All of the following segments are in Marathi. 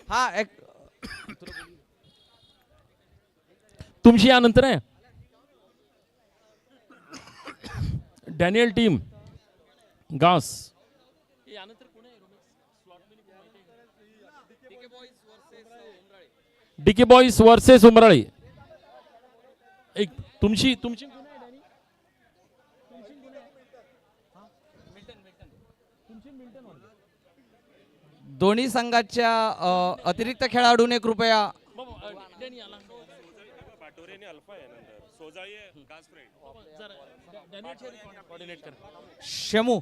हा एक तुमची यानंतर आहे डॅनियल टीम गास डीके बॉईज वर्सेस उमराळी. एक तुमची तुमची दोन्ही संघाच्या अतिरिक्त खेळाडूने कृपया शमू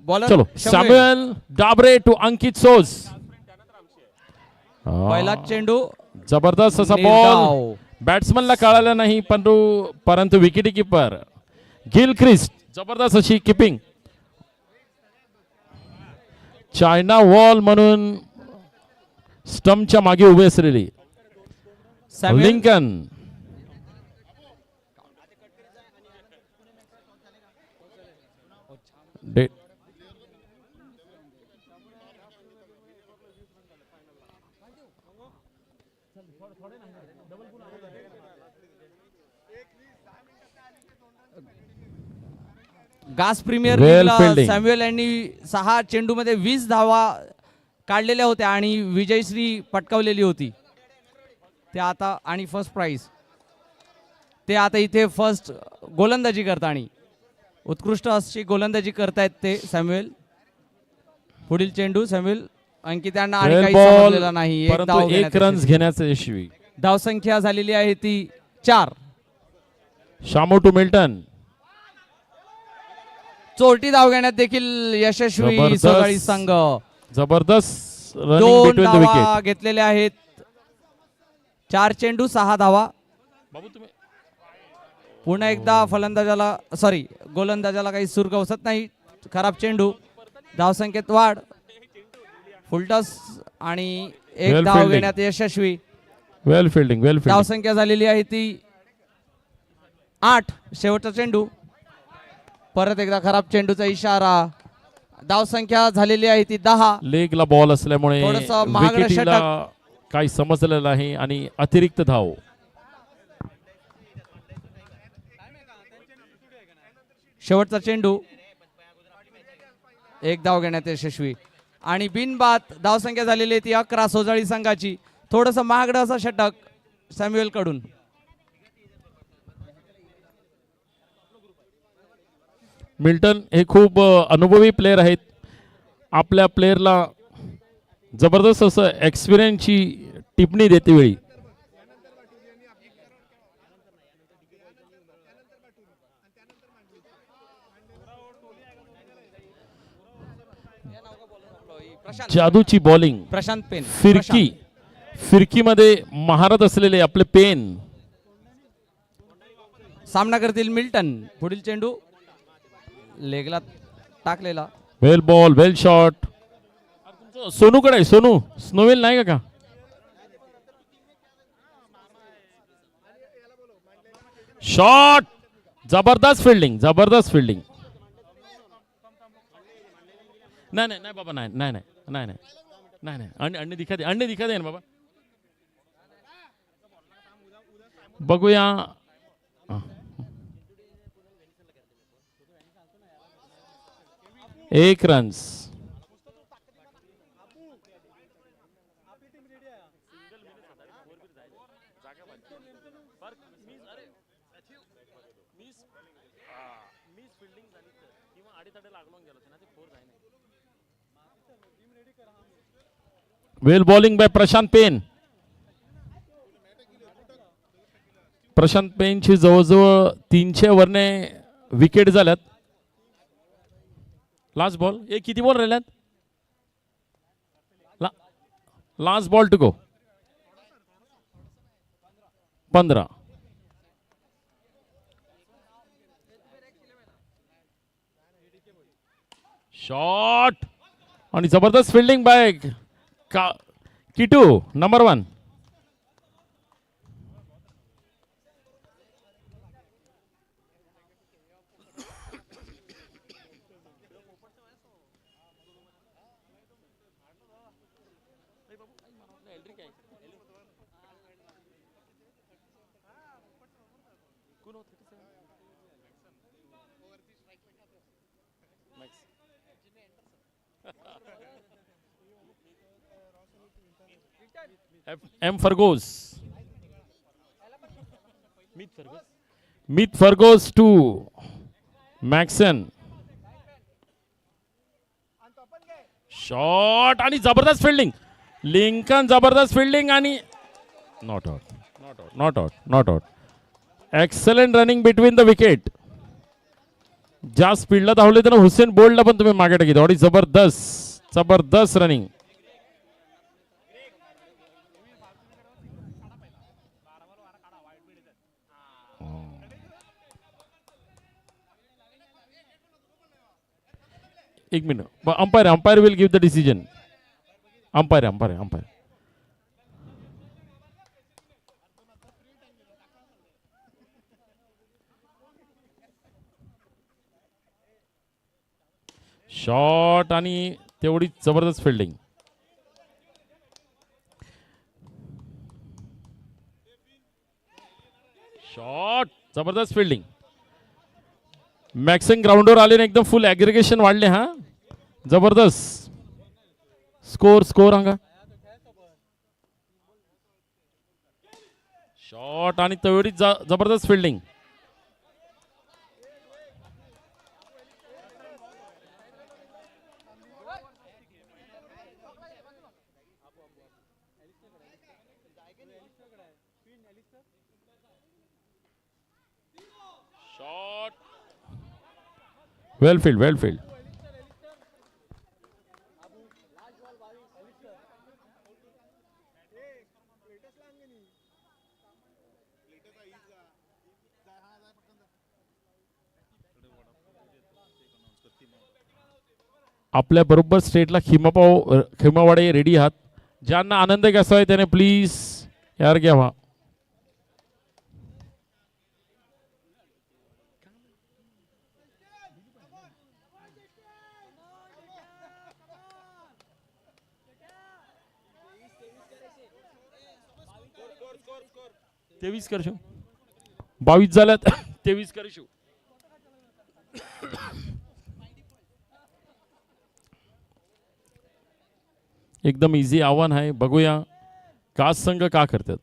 बॉलर चलो सॅम्युएल डाबरे टू अंकित सोज. पहिला चेंडू जबरदस्त असा निर्धाव. बॉल बॅट्समनला कळाला नाही परंतु विकेट कीपर गिल ख्रिस्ट जबरदस्त अशी किपिंग. चायना वॉल म्हणून स्टंपच्या मागे उभे असलेली सॅम्युएल लिंकन. गास प्रीमियर Well लीगला fielding. सॅम्युएल यांनी 6 चेंडूमध्ये 20 धावा काढलेल्या होत्या आणि विजयश्री पटकावलेली होती. ते आता आणि फर्स्ट प्राइज ते आता इथे फर्स्ट गोलंदाजी करताना उत्कृष्ट अशी गोलंदाजी करतायत ते सॅम्युएल. पुढील चेंडू सॅम्युएल अंकित यांना आणि काही समजलेला नाही. एक परंतु धाव एक घेण्यात रन्स यशस्वी. घेण्याचं यशस्वी. धावसंख्या झालेली आहे ती 4. शामो टू मिल्टन चोरटी धाव घेण्यात देखील यशस्वी जबरदस्त. सोगाळी संघ. जबरदस्त रनिंग 2 बिटवीन द धावा विकेट. घेतलेल्या आहेत. 4 चेंडू 6 धावा. पुन्हा एकदा फलंदाजाला सॉरी गोलंदाजाला काही सूर गवसत नाही. खराब चेंडू. धावसंख्येत वाढ. फुलटॉस आणि एक Well धाव fielding. घेण्यात यशस्वी. वेल फिल्डिंग वेल फिल्डिंग. धावसंख्या झालेली आहे ती 8. शेवटचा चेंडू. परत एकदा खराब चेंडूचा इशारा. धावसंख्या झालेली आहे ती 10. लेगला बॉल असल्यामुळे थोडंसं महागडं विकेटीला काही समजलेलं नाही आणि अतिरिक्त धाव. शेवटचा चेंडू. एक धाव घेण्यात यशस्वी आणि बिनबाद धावसंख्या झालेली आहे ती 11 सोजाळी संघाची. थोडंसं महागडं असं षटक सॅम्युएल कडून. मिल्टन हे खूप अनुभवी प्लेयर आहेत. आपल्या प्लेयरला जबरदस्त असं एक्सपिरियन्सची टिप्पणी देते वेळी. जादूची बॉलिंग. प्रशांत पेन. फिरकीमध्ये महारत असलेले आपले पेन. सामना करतील मिल्टन. पुढील चेंडू लेगला टाकलेला. वेल बॉल वेल शॉट. सोनूकडे आहे सोनू. स्नोवेल नाही का? शॉट. जबरदस्त फिल्डिंग जबरदस्त फिल्डिंग. नाही नाही नाही बाबा नाही नाही नाही नाही नाही नाही नाही अंडे दिखा दे ना बाबा. बघूया. एक runs. Well bowling by Prashant Pen. Prashant पेनची जवळजवळ 300 वरने विकेट झाल्यात. Last ball. किती बॉल राहिल्यात? Last ball to go. 15. Shot आणि जबरदस्त fielding by Kitu number 1. M Fergus. Meet Fergus to Maxon. Shot आणि जबरदस्त फिल्डिंग. लिंकन जबरदस्त फिल्डिंग आणि not out, not out, not out, not out. Excellent running between the wicket. ज्या स्पीडला धावले त्यानं हुसेन बोल्टला पण तुम्ही मागे टाकी. थोडी जबरदस्त जबरदस्त रनिंग. एक minute. Umpire will give the decision. Umpire. Shot आणि तेवढी जबरदस्त फिल्डिंग. शॉट जबरदस्त फिल्डिंग. मॅक्सन ग्राउंडवर आले ना एकदम फुल ॲग्रिगेशन वाढले. हा जबरदस्त स्कोर अंगा. शॉट आणि तेवढी जबरदस्त फिल्डिंग. शॉट वेल फील्ड. आपल्या बरोबर स्टेटला खिमावाडे रेडी आहात. ज्यांना आनंद घ्यायचा आहे त्याने प्लीज यार घ्यावा. तेवीस करशो 22 झाल्यात. 23 करशो. एकदम इझी आव्हान आहे. बघूया कास संघ का करतात.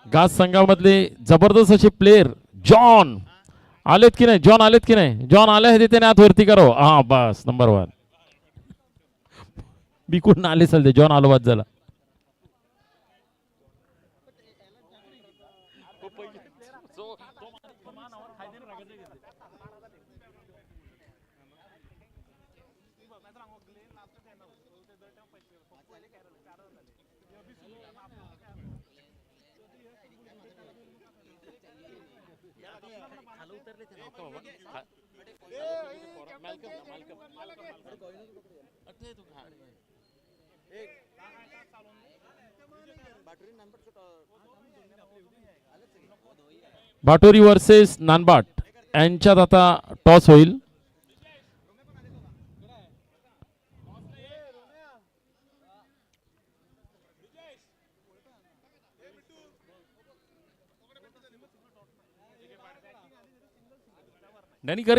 गाज संघामधले जबरदस्त असे प्लेयर जॉन आलेत की नाही. जॉन आले आहे त्याने आत वरती करो. हा बस नंबर 1. मी कुठून आले चालते. जॉन आलो बाद झाला. बाटोरी वर्सेस नानबाट यांच्यात आता टॉस होईल. डॅनिकर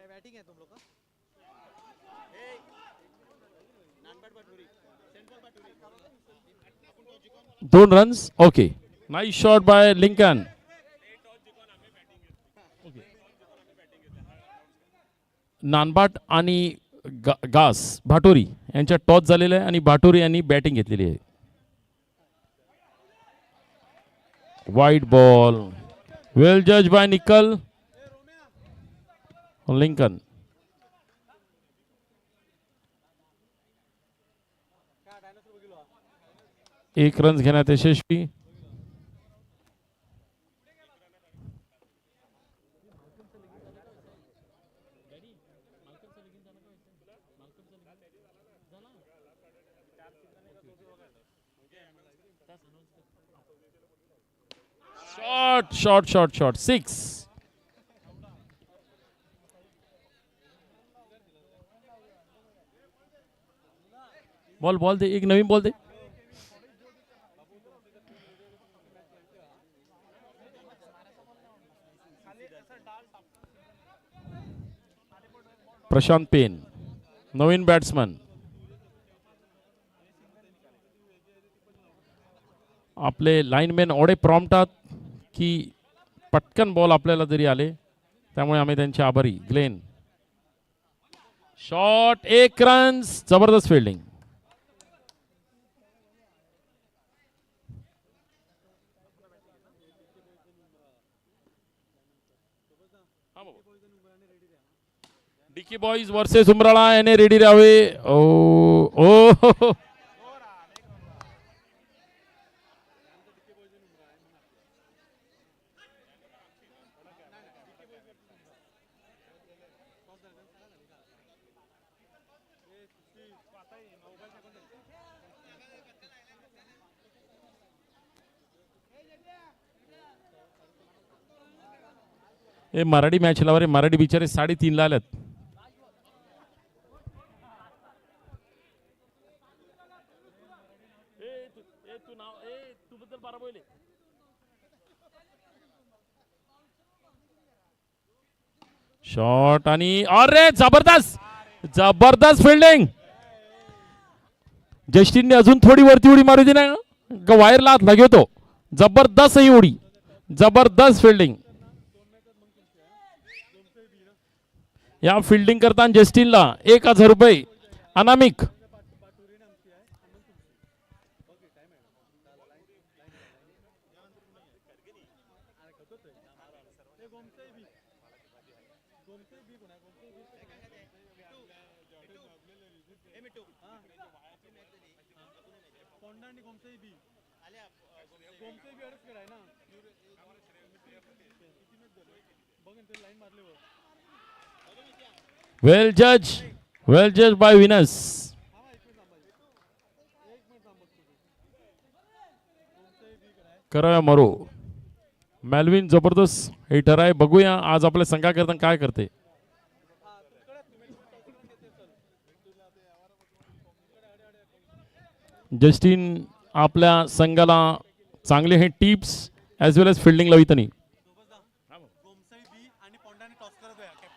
बैटिंग है तुम लोग का. 2 runs. Okay. Nice shot by Lincoln. नानबाट आणि गास भाटोरी यांच्या टॉस झालेला आहे आणि भाटोरी यांनी बॅटिंग घेतलेली आहे. वाईट बॉल. वेल जज बाय निकल. लिंकन. एक रन घेण्यात यशस्वी. शॉट 6. बॉल दे. एक नवीन बॉल दे. प्रशांत पेन नवीन बॅट्समन. आपले लाईनमॅन एवढे प्रॉम्प्ट आहात की पटकन बॉल आपल्याला जरी आले त्यामुळे आम्ही त्यांचे आभारी. ग्लेन. Shot 1 runs. जबरदस्त फिल्डिंग. डिकी बॉईज वर्सेस उमराळा याने रेडी राहावे. ओ हे मराठी मॅच लावा रे. मराठी बिचारे 3:30 ला आल्यात. शॉट आणि अरे जबरदस्त फिल्डिंग. जस्टिनने अजून थोडी वरती उडी मारू दे ना. वायरला हात लागतो. जबरदस्त ही उडी. जबरदस्त फिल्डिंग. या फिल्डिंग करताना जस्टिनला 1000 रुपये अनामिक. Well judged by Venus. करूया मरो. मॅल्विन जबरदस्त हिटर आहे. बघूया आज आपल्या संघाकरता काय करते. जस्टिन आपल्या संघाला चांगले हे टिप्स ॲज वेल एज फिल्डिंग लावितनी.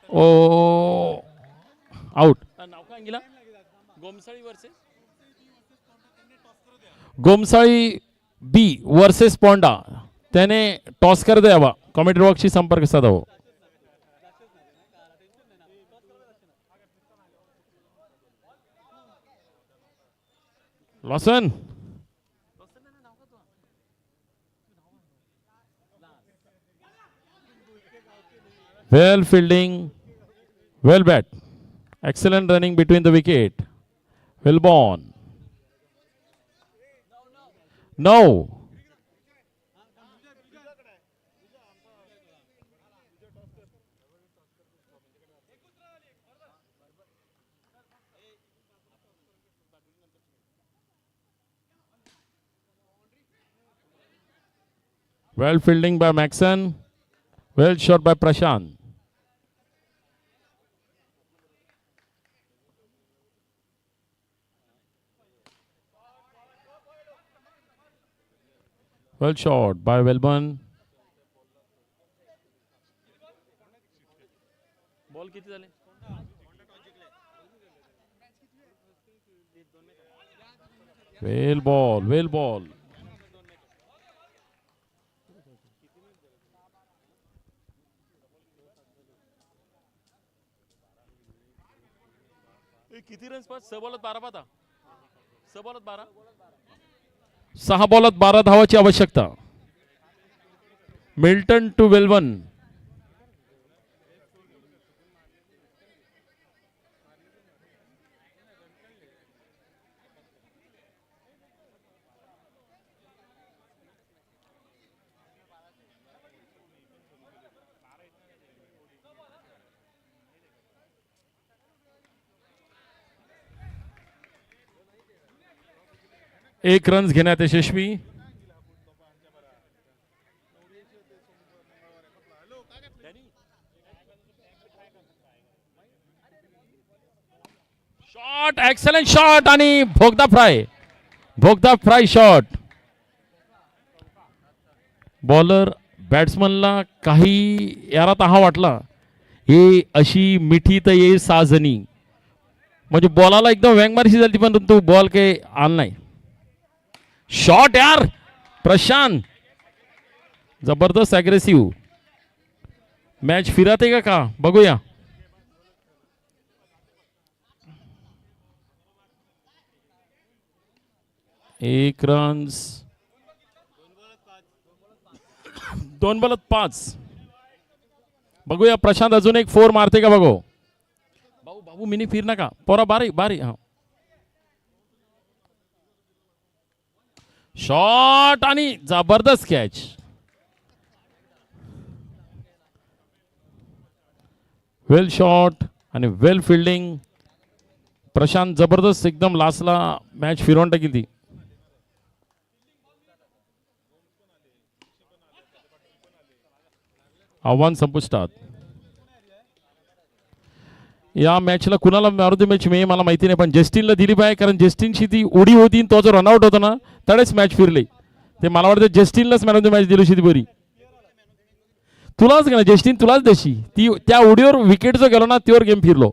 ओ आउट. नाव काय गेला. गोमसाळी बी वर्सेस पोंडा. त्याने टॉस कर द्यावा. कॉमेंट्री बॉक्सशी संपर्क साधावा. Lawson. Well fielding. Well bat. Excellent running between the wicket. Well born. No. Well fielding by Maxon. Well shot by Prashant. Well shot by Welburn. Ball किती झाले. Well ball. किती रन्स पास 6 बॉलात 12 पाता 6 बॉलात 12 धावाची आवश्यकता. Milton to Welburn. एक रन्स घेण्यात यशस्वी. शॉट, एक्सलंट शॉट आणि भोगदा फ्राय शॉट. बॉलर बॅट्समनला काही यारात हा वाटला, हे अशी मिठी तर ये साजनी, म्हणजे बॉलाला एकदम व्यंगमारीशी झाली, परंतु बॉल काही आला नाही. शॉट यार प्रशांत, जबरदस्त अग्रेसिव्ह. मॅच फिरते का बघूया. एक रन्स, 2 बॉलात 5. बघूया प्रशांत अजून एक 4 मारते का बघू. बाबू मिनी फिर नका पोरा. बारी हा. शॉट आणि जबरदस्त कॅच. वेल शॉट आणि वेल फिल्डिंग. प्रशांत जबरदस्त एकदम लास्टला मॅच फिरवून टाकील ती. आव्हान संपुष्टात. या मॅचला कुणाला मारुती मॅच मला माहिती नाही, पण जस्टिनला दिली पाहिजे, कारण जस्टिनची ती उडी होती, तो जो रनआउट होता ना त्यावेळेस मॅच फिरली. ते मला वाटतं जस्टिनलाच मॅन ऑफ द मॅच दिली होती बरी. तुलाच ना जस्टिन, तुलाच तशी ती त्या उडीवर विकेट जो गेलो ना त्यावर गेम फिरलो.